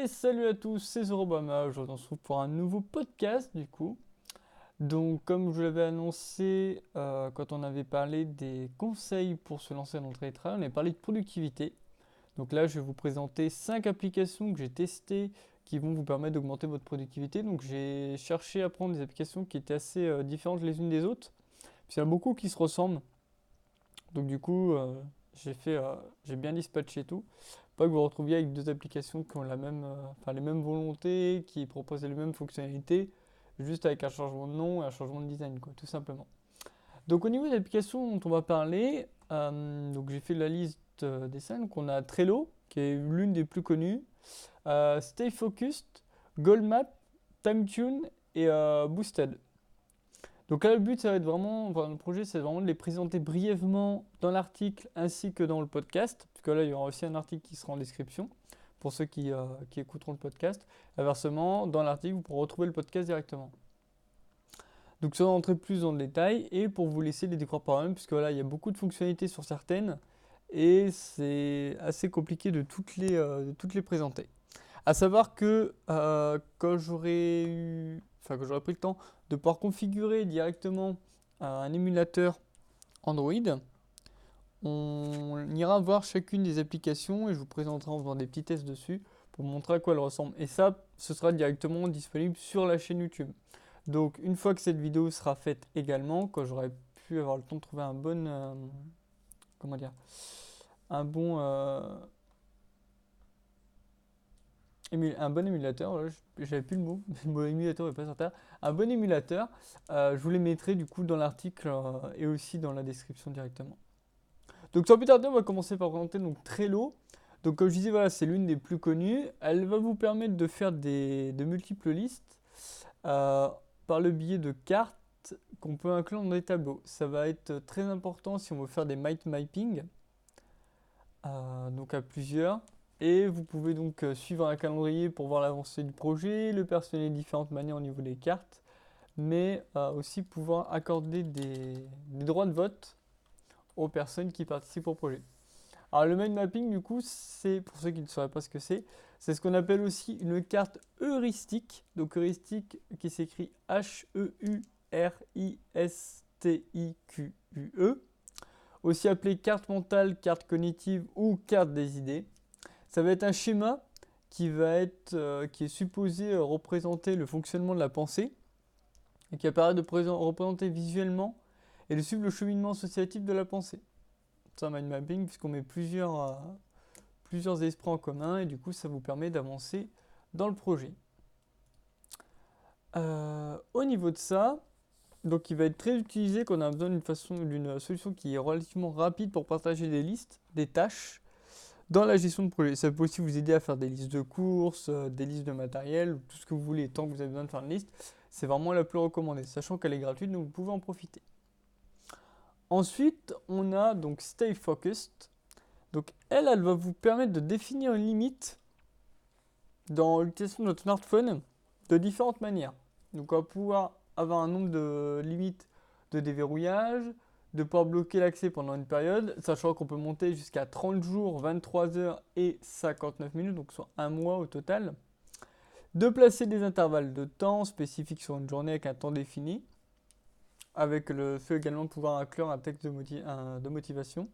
Et salut à tous, c'est Zorobama. Aujourd'hui, on se retrouve pour un nouveau podcast du coup. Donc, comme je l'avais annoncé quand on avait parlé des conseils pour se lancer dans le télétravail, on avait parlé de productivité. Donc là, je vais vous présenter 5 applications que j'ai testées qui vont vous permettre d'augmenter votre productivité. Donc, j'ai cherché à prendre des applications qui étaient assez différentes les unes des autres. Puis il y en a beaucoup qui se ressemblent. Donc, du coup, j'ai bien dispatché tout. Pas que vous retrouviez avec deux applications qui ont les mêmes volontés, qui proposent les mêmes fonctionnalités, juste avec un changement de nom et un changement de design, quoi, tout simplement. Donc au niveau des applications dont on va parler, donc j'ai fait la liste des 5. Donc on a Trello, qui est l'une des plus connues, Stay Focused, Goldmap, TimeTune et Boosted. Donc là, le but, ça va être vraiment, enfin, le projet, c'est vraiment de les présenter brièvement dans l'article ainsi que dans le podcast, puisque là, il y aura aussi un article qui sera en description pour ceux qui écouteront le podcast. Inversement, dans l'article, vous pourrez retrouver le podcast directement. Donc, sans rentrer plus dans le détail, et pour vous laisser les découvrir par vous-même, puisque là, il y a beaucoup de fonctionnalités sur certaines, et c'est assez compliqué de toutes les présenter. À savoir que quand j'aurais pris le temps de pouvoir configurer directement un émulateur Android, on ira voir chacune des applications et je vous présenterai en faisant des petits tests dessus pour vous montrer à quoi elles ressemblent. Et ça, ce sera directement disponible sur la chaîne YouTube. Donc une fois que cette vidéo sera faite également, quand j'aurai pu avoir le temps de trouver comment dire, un bon un bon émulateur, j'avais plus le mot, le mot émulateur n'est pas sur terre. Un bon émulateur, je vous les mettrai du coup dans l'article et aussi dans la description directement. Donc sans plus tarder, on va commencer par présenter donc Trello. Donc comme je disais, voilà, c'est l'une des plus connues. Elle va vous permettre de faire de multiples listes euh, par le biais de cartes qu'on peut inclure dans des tableaux. Ça va être très important si on veut faire des mind mapping, donc à plusieurs. Et vous pouvez donc suivre un calendrier pour voir l'avancée du projet, le personnaliser de différentes manières au niveau des cartes, mais aussi pouvoir accorder des droits de vote aux personnes qui participent au projet. Alors le mind mapping du coup, c'est, pour ceux qui ne sauraient pas ce que c'est ce qu'on appelle aussi une carte heuristique, donc heuristique qui s'écrit Heuristique, aussi appelée carte mentale, carte cognitive ou carte des idées. Ça va être un schéma qui est supposé représenter le fonctionnement de la pensée et qui apparaît de représenter visuellement et de suivre le cheminement associatif de la pensée. C'est un mind mapping puisqu'on met plusieurs esprits en commun et du coup ça vous permet d'avancer dans le projet. Au niveau de ça, donc il va être très utilisé quand on a besoin d'une solution qui est relativement rapide pour partager des listes, des tâches dans la gestion de projet. Ça peut aussi vous aider à faire des listes de courses, des listes de matériel, tout ce que vous voulez tant que vous avez besoin de faire une liste. C'est vraiment la plus recommandée, sachant qu'elle est gratuite, donc vous pouvez en profiter. Ensuite, on a donc Stay Focused. Donc elle va vous permettre de définir une limite dans l'utilisation de notre smartphone de différentes manières. Donc on va pouvoir avoir un nombre de limites de déverrouillage, de pouvoir bloquer l'accès pendant une période, sachant qu'on peut monter jusqu'à 30 jours, 23 heures et 59 minutes, donc soit un mois au total. De placer des intervalles de temps spécifiques sur une journée avec un temps défini, avec le fait également de pouvoir inclure un texte de motivation.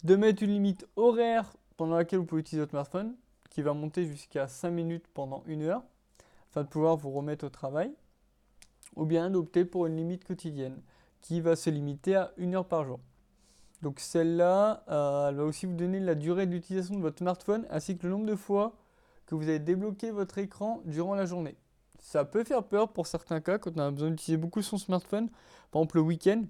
De mettre une limite horaire pendant laquelle vous pouvez utiliser votre smartphone, qui va monter jusqu'à 5 minutes pendant 1 heure, afin de pouvoir vous remettre au travail. Ou bien d'opter pour une limite quotidienne, qui va se limiter à 1 heure par jour. Donc celle-là, elle va aussi vous donner la durée d'utilisation de votre smartphone, ainsi que le nombre de fois que vous avez débloqué votre écran durant la journée. Ça peut faire peur pour certains cas, quand on a besoin d'utiliser beaucoup son smartphone, par exemple le week-end,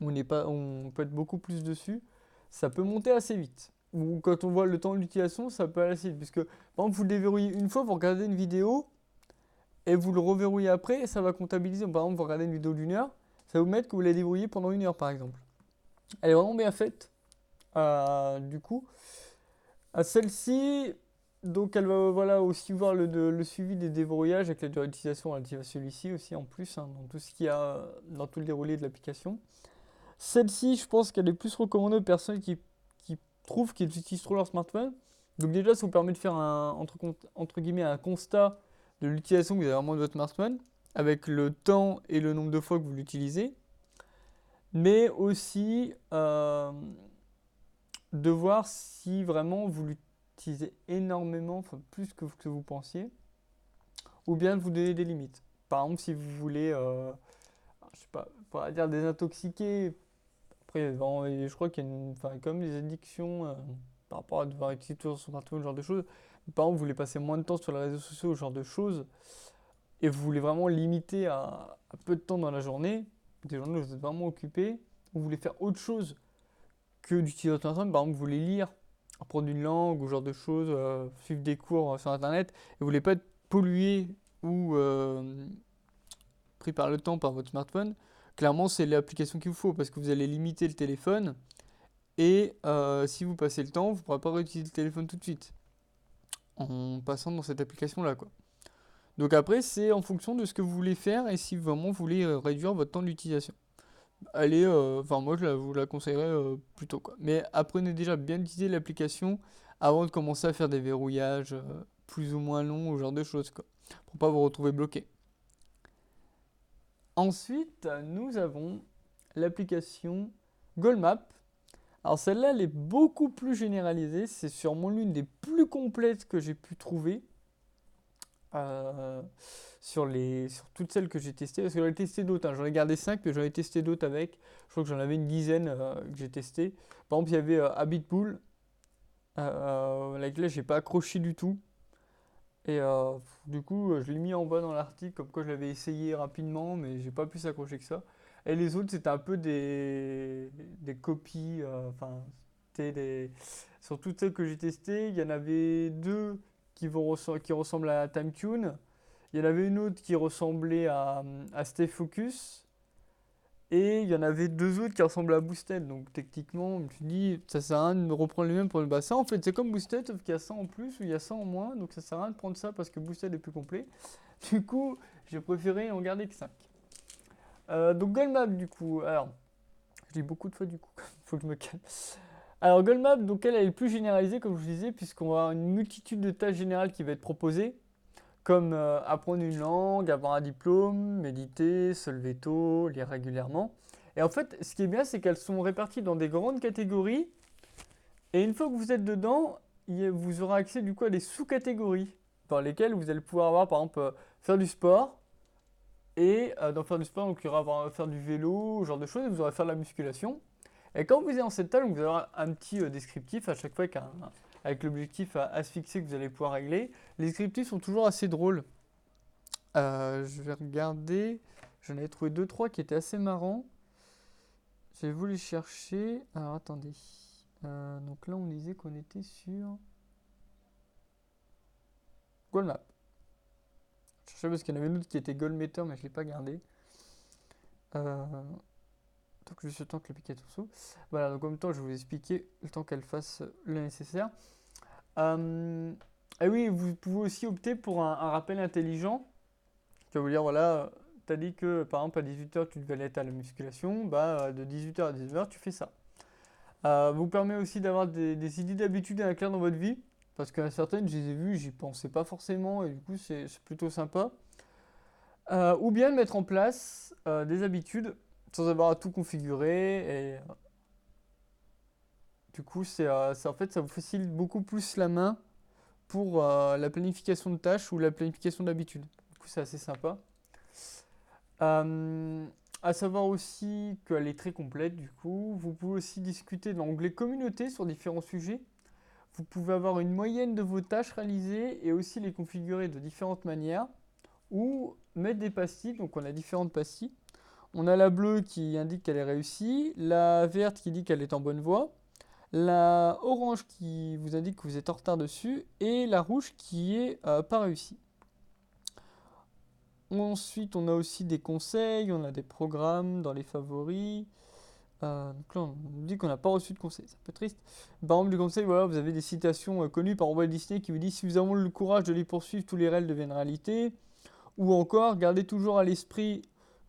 où on peut être beaucoup plus dessus, ça peut monter assez vite. Ou quand on voit le temps d'utilisation, ça peut aller assez vite. Puisque, par exemple, vous le déverrouillez une fois, vous regardez une vidéo, et vous le reverrouillez après, et ça va comptabiliser. Par exemple, vous regardez une vidéo d'1 heure, ça va vous mettre que vous l'avez déverrouillé pendant 1 heure, par exemple. Elle est vraiment bien faite. Du coup, à celle-ci, donc elle va voilà, aussi voir le suivi des déverrouillages avec la durée d'utilisation relative à celui-ci aussi en plus, hein, dans tout ce qu'il y a, dans tout le déroulé de l'application. Celle-ci, je pense qu'elle est plus recommandée aux personnes qui trouvent qu'ils utilisent trop leur smartphone. Donc déjà, ça vous permet de faire entre guillemets un constat de l'utilisation que vous avez vraiment de votre smartphone, avec le temps et le nombre de fois que vous l'utilisez, mais aussi de voir si vraiment vous l'utilisez énormément, enfin plus que vous pensiez, ou bien de vous donner des limites. Par exemple, si vous voulez, je sais pas, on va dire désintoxiquer. Après, je crois qu'il y a enfin, comme des addictions par rapport à devoir utiliser toujours son smartphone, ce genre de choses. Par exemple, vous voulez passer moins de temps sur les réseaux sociaux, ce genre de choses, et vous voulez vraiment limiter à peu de temps dans la journée, des journées où vous êtes vraiment occupé, ou vous voulez faire autre chose que d'utiliser votre smartphone, par exemple, vous voulez lire, apprendre une langue, ou ce genre de choses, suivre des cours sur Internet, et vous voulez pas être pollué ou pris par le temps par votre smartphone, clairement, c'est l'application qu'il vous faut parce que vous allez limiter le téléphone et si vous passez le temps, vous ne pourrez pas réutiliser le téléphone tout de suite en passant dans cette application-là, quoi. Donc après, c'est en fonction de ce que vous voulez faire et si vraiment vous voulez réduire votre temps d'utilisation. Allez, enfin moi vous la conseillerais plutôt, quoi. Mais apprenez déjà bien utiliser l'application avant de commencer à faire des verrouillages plus ou moins longs ou ce genre de choses, quoi, pour pas vous retrouver bloqué. Ensuite, nous avons l'application Goalmap. Alors celle-là, elle est beaucoup plus généralisée. C'est sûrement l'une des plus complètes que j'ai pu trouver sur toutes celles que j'ai testées. Parce que j'en ai testé d'autres, hein. J'en ai gardé 5, mais j'en ai testé d'autres avec. Je crois que j'en avais une dizaine que j'ai testé. Par exemple, il y avait Habitbull, laquelle j'ai pas accroché du tout. Et du coup, je l'ai mis en bas dans l'article, comme quoi je l'avais essayé rapidement, mais j'ai pas pu s'accrocher que ça. Et les autres, c'était un peu des copies, enfin, c'était sur toutes celles que j'ai testées, il y en avait deux qui ressemblent à TimeTune. Il y en avait une autre qui ressemblait à Stay Focus. Et il y en avait deux autres qui ressemblaient à Boosted. Donc techniquement, je me suis dit, ça sert à rien de reprendre les mêmes pour le bassin. En fait, c'est comme Boosted, sauf qu'il y a ça en plus ou il y a ça en moins. Donc ça sert à rien de prendre ça parce que Boosted est plus complet. Du coup, j'ai préféré en garder que 5. Donc Goalmap, du coup. Alors, je dis beaucoup de fois du coup, faut que je me calme. Alors Goalmap, donc elle est plus généralisée, comme je vous disais, puisqu'on va avoir une multitude de tâches générales qui va être proposée, comme apprendre une langue, avoir un diplôme, méditer, se lever tôt, lire régulièrement. Et en fait, ce qui est bien, c'est qu'elles sont réparties dans des grandes catégories. Et une fois que vous êtes dedans, vous aurez accès du coup à des sous-catégories dans lesquelles vous allez pouvoir avoir, par exemple, faire du sport. Et dans faire du sport, donc il y aura faire du vélo, ce genre de choses, et vous aurez faire de la musculation. Et quand vous êtes dans cette tâche, vous aurez un petit descriptif à chaque fois avec l'objectif à se fixer que vous allez pouvoir régler. Les descriptifs sont toujours assez drôles. Je vais regarder. J'en avais trouvé 2-3 qui étaient assez marrants. J'ai voulu les chercher. Alors attendez. Donc là, on disait qu'on était sur Goalmap. Je cherchais parce qu'il y en avait une autre qui était Goalmeter, mais je ne l'ai pas gardé. Donc juste le temps que l'application s'ouvre. Voilà, donc en même temps, je vais vous expliquer le temps qu'elle fasse le nécessaire. Et oui, vous pouvez aussi opter pour un rappel intelligent qui va vous dire, voilà, tu as dit que par exemple à 18h tu devais aller à la musculation, bah de 18h à 19h tu fais ça. Vous permet aussi d'avoir des idées d'habitude à clair dans votre vie, parce que certaines, je les ai vues, j'y pensais pas forcément, et du coup c'est plutôt sympa. Ou bien de mettre en place des habitudes sans avoir à tout configurer, et du coup en fait, ça vous facilite beaucoup plus la main pour la planification de tâches ou la planification d'habitudes. Du coup, c'est assez sympa. À savoir aussi qu'elle est très complète, du coup. Vous pouvez aussi discuter de l'onglet communauté sur différents sujets. Vous pouvez avoir une moyenne de vos tâches réalisées et aussi les configurer de différentes manières. Ou mettre des pastilles, donc on a différentes pastilles. On a la bleue qui indique qu'elle est réussie, la verte qui dit qu'elle est en bonne voie, la orange qui vous indique que vous êtes en retard dessus, et la rouge qui est pas réussie. Ensuite, on a aussi des conseils, on a des programmes dans les favoris. Donc là, on nous dit qu'on n'a pas reçu de conseils, c'est un peu triste. Par exemple, du conseil, voilà, vous avez des citations connues par Walt Disney qui vous dit si vous avez le courage de les poursuivre, tous les rêves deviennent réalité. Ou encore, gardez toujours à l'esprit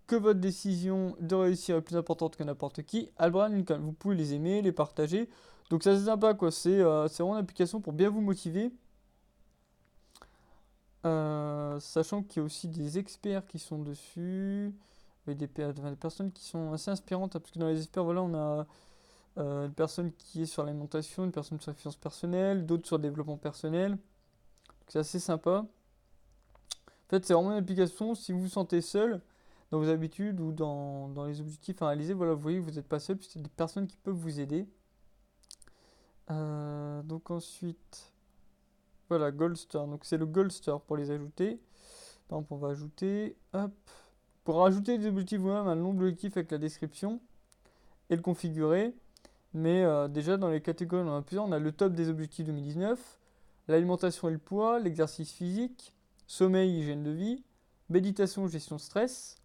que votre décision de réussir est plus importante que n'importe qui. Abraham Lincoln, vous pouvez les aimer, les partager. Donc ça c'est sympa quoi, c'est vraiment une application pour bien vous motiver. Sachant qu'il y a aussi des experts qui sont dessus, avec des personnes qui sont assez inspirantes, hein, parce que dans les experts, voilà, on a une personne qui est sur l'alimentation, une personne sur la finance personnelle, d'autres sur le développement personnel. Donc c'est assez sympa. En fait, c'est vraiment une application, si vous vous sentez seul dans vos habitudes ou dans les objectifs à réaliser, voilà, vous voyez que vous n'êtes pas seul, puisque c'est des personnes qui peuvent vous aider. Donc ensuite, voilà, Gold Star. Donc c'est le Gold Star pour les ajouter. Par exemple, on va ajouter, hop, pour rajouter des objectifs vous-même, un nom d'objectif avec la description et le configurer. Mais déjà, dans les catégories, on en a plusieurs. On a le top des objectifs 2019, l'alimentation et le poids, l'exercice physique, sommeil, hygiène de vie, méditation, gestion de stress,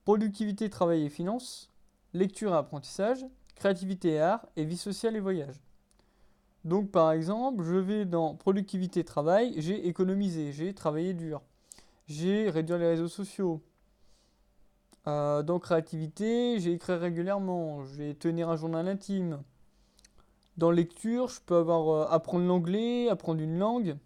productivité, travail et finances, lecture et apprentissage, créativité et art, et vie sociale et voyage. Donc, par exemple, je vais dans productivité, travail, j'ai économisé, j'ai travaillé dur, j'ai réduire les réseaux sociaux. Dans créativité, j'ai écrit régulièrement, je vais tenir un journal intime. Dans lecture, je peux avoir apprendre l'anglais, apprendre une langue.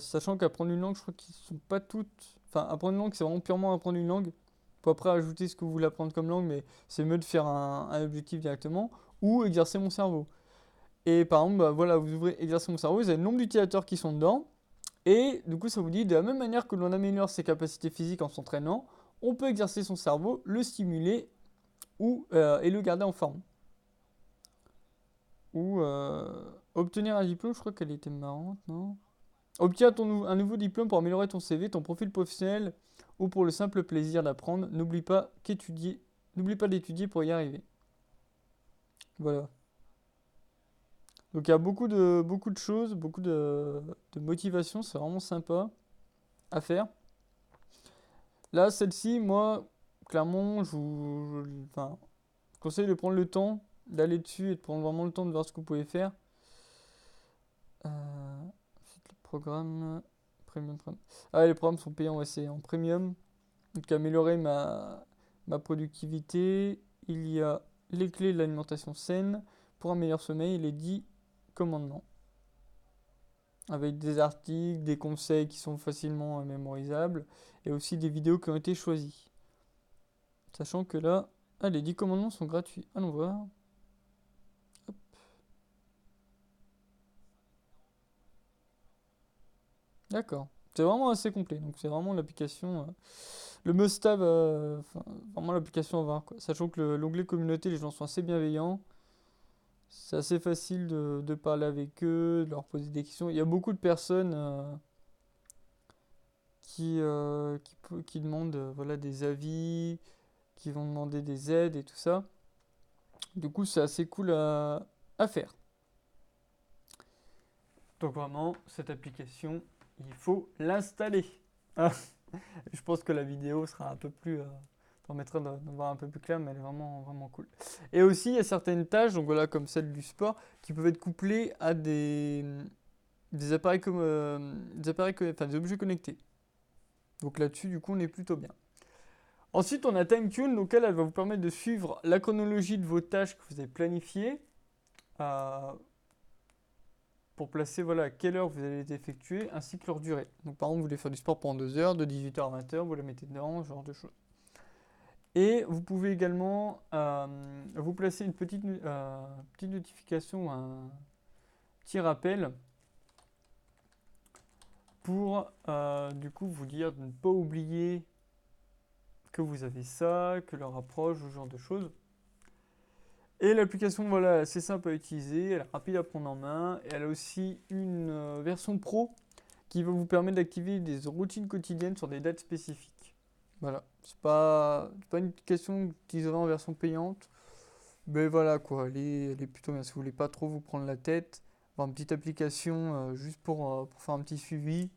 Sachant qu'apprendre une langue, je crois qu'ils sont pas toutes. Enfin, apprendre une langue, c'est vraiment purement apprendre une langue. Pour après ajouter ce que vous voulez apprendre comme langue, mais c'est mieux de faire un objectif directement. Ou exercer mon cerveau. Et par exemple, bah, voilà, vous ouvrez exercer mon cerveau, vous avez le nombre d'utilisateurs qui sont dedans. Et du coup, ça vous dit, de la même manière que l'on améliore ses capacités physiques en s'entraînant, on peut exercer son cerveau, le stimuler et le garder en forme. Ou obtenir un diplôme, je crois qu'elle était marrante, non? Obtiens un nouveau diplôme pour améliorer ton CV, ton profil professionnel ou pour le simple plaisir d'apprendre. N'oublie pas d'étudier pour y arriver. Voilà. Donc il y a beaucoup de choses, de motivation, c'est vraiment sympa à faire. Là, celle-ci, moi, clairement, enfin, je conseille de prendre le temps d'aller dessus et de prendre vraiment le temps de voir ce que vous pouvez faire. Ensuite, le programme, premium. Ah, les programmes sont payants, ouais, c'est en premium. Donc, améliorer ma productivité. Il y a les clés de l'alimentation saine pour un meilleur sommeil et les 10 commandements. Avec des articles, des conseils qui sont facilement mémorisables et aussi des vidéos qui ont été choisies. Sachant que là, les 10 commandements sont gratuits. Allons voir. Hop. D'accord. C'est vraiment assez complet. Donc c'est vraiment l'application, le must-have, vraiment l'application à voir, quoi. Sachant que l'onglet communauté, les gens sont assez bienveillants. C'est assez facile de parler avec eux, de leur poser des questions. Il y a beaucoup de personnes qui demandent voilà, des avis, qui vont demander des aides et tout ça. Du coup, c'est assez cool à faire. Donc vraiment, cette application, il faut l'installer. Ah, je pense que la vidéo sera un peu plus, permettra de voir un peu plus clair, mais elle est vraiment, vraiment cool. Et aussi, il y a certaines tâches, donc voilà, comme celle du sport, qui peuvent être couplées à des appareils enfin, des objets connectés. Donc là-dessus, du coup, on est plutôt bien. Ensuite, on a TimeTune, donc elle va vous permettre de suivre la chronologie de vos tâches que vous avez planifiées. Pour placer voilà, à quelle heure vous allez les effectuer, ainsi que leur durée. Donc par exemple, vous voulez faire du sport pendant 2 heures, de 18h à 20h, vous la mettez dedans, ce genre de choses. Et vous pouvez également vous placer une petite notification, un petit rappel pour du coup vous dire de ne pas oublier que vous avez ça, que l'heure approche, ce genre de choses. Et l'application, voilà, c'est simple à utiliser, elle est rapide à prendre en main, et elle a aussi une version pro qui va vous permettre d'activer des routines quotidiennes sur des dates spécifiques. Voilà, c'est pas une application que vous utiliserez en version payante, mais voilà quoi, elle est plutôt bien. Si vous voulez pas trop vous prendre la tête, avoir une petite application juste pour faire un petit suivi,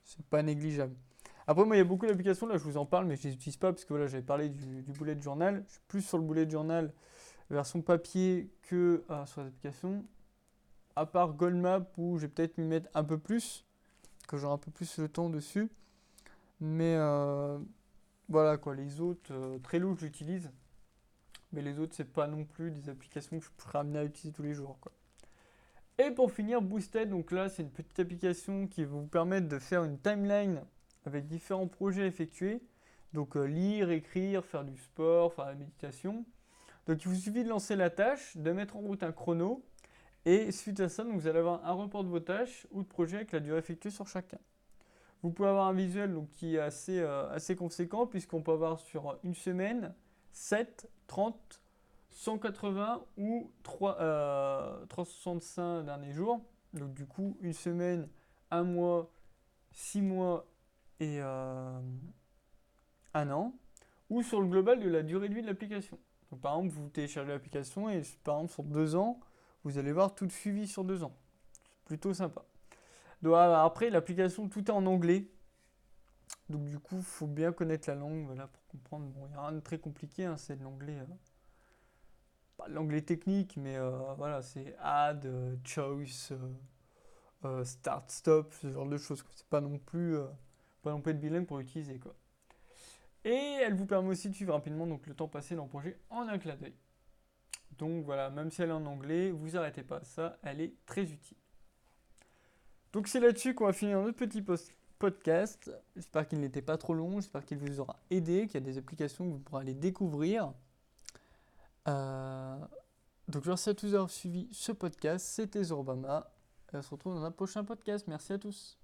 c'est pas négligeable. Après, moi, il y a beaucoup d'applications, là je vous en parle, mais je les utilise pas parce que voilà, j'avais parlé du bullet journal. Je suis plus sur le bullet journal version papier que sur les applications. À part Goldmap où je vais peut-être m'y mettre un peu plus, que j'aurai un peu plus le temps dessus. Mais voilà quoi, les autres, Trello que j'utilise mais les autres, c'est pas non plus des applications que je serais amené à utiliser tous les jours, quoi. Et pour finir, Boosted, donc là, c'est une petite application qui va vous permettre de faire une timeline avec différents projets effectués. Donc lire, écrire, faire du sport, faire la méditation. Donc il vous suffit de lancer la tâche, de mettre en route un chrono, et suite à ça, donc, vous allez avoir un report de vos tâches ou de projets avec la durée effectuée sur chacun. Vous pouvez avoir un visuel donc, qui est assez conséquent, puisqu'on peut avoir sur une semaine 7, 30, 180 ou 365 derniers jours. Donc du coup, une semaine, un mois, 6 mois et un an. Ou sur le global de la durée de vie de l'application. Donc par exemple, vous téléchargez l'application et par exemple sur 2 ans, vous allez voir tout le suivi sur 2 ans. C'est plutôt sympa. Donc, après, l'application, tout est en anglais. Donc du coup, il faut bien connaître la langue voilà, pour comprendre. Bon, il n'y a rien de très compliqué, hein, c'est de l'anglais. Pas de l'anglais technique, mais voilà, c'est add, choice, start, stop, ce genre de choses. C'est pas non plus être bilingue pour l'utiliser, quoi. Et elle vous permet aussi de suivre rapidement donc, le temps passé dans le projet en un clin d'œil. Donc voilà, même si elle est en anglais, vous arrêtez pas, ça, elle est très utile. Donc c'est là-dessus qu'on va finir notre petit podcast. J'espère qu'il n'était pas trop long, j'espère qu'il vous aura aidé, qu'il y a des applications que vous pourrez aller découvrir. Donc merci à tous d'avoir suivi ce podcast, c'était Zorbama. Et on se retrouve dans un prochain podcast. Merci à tous.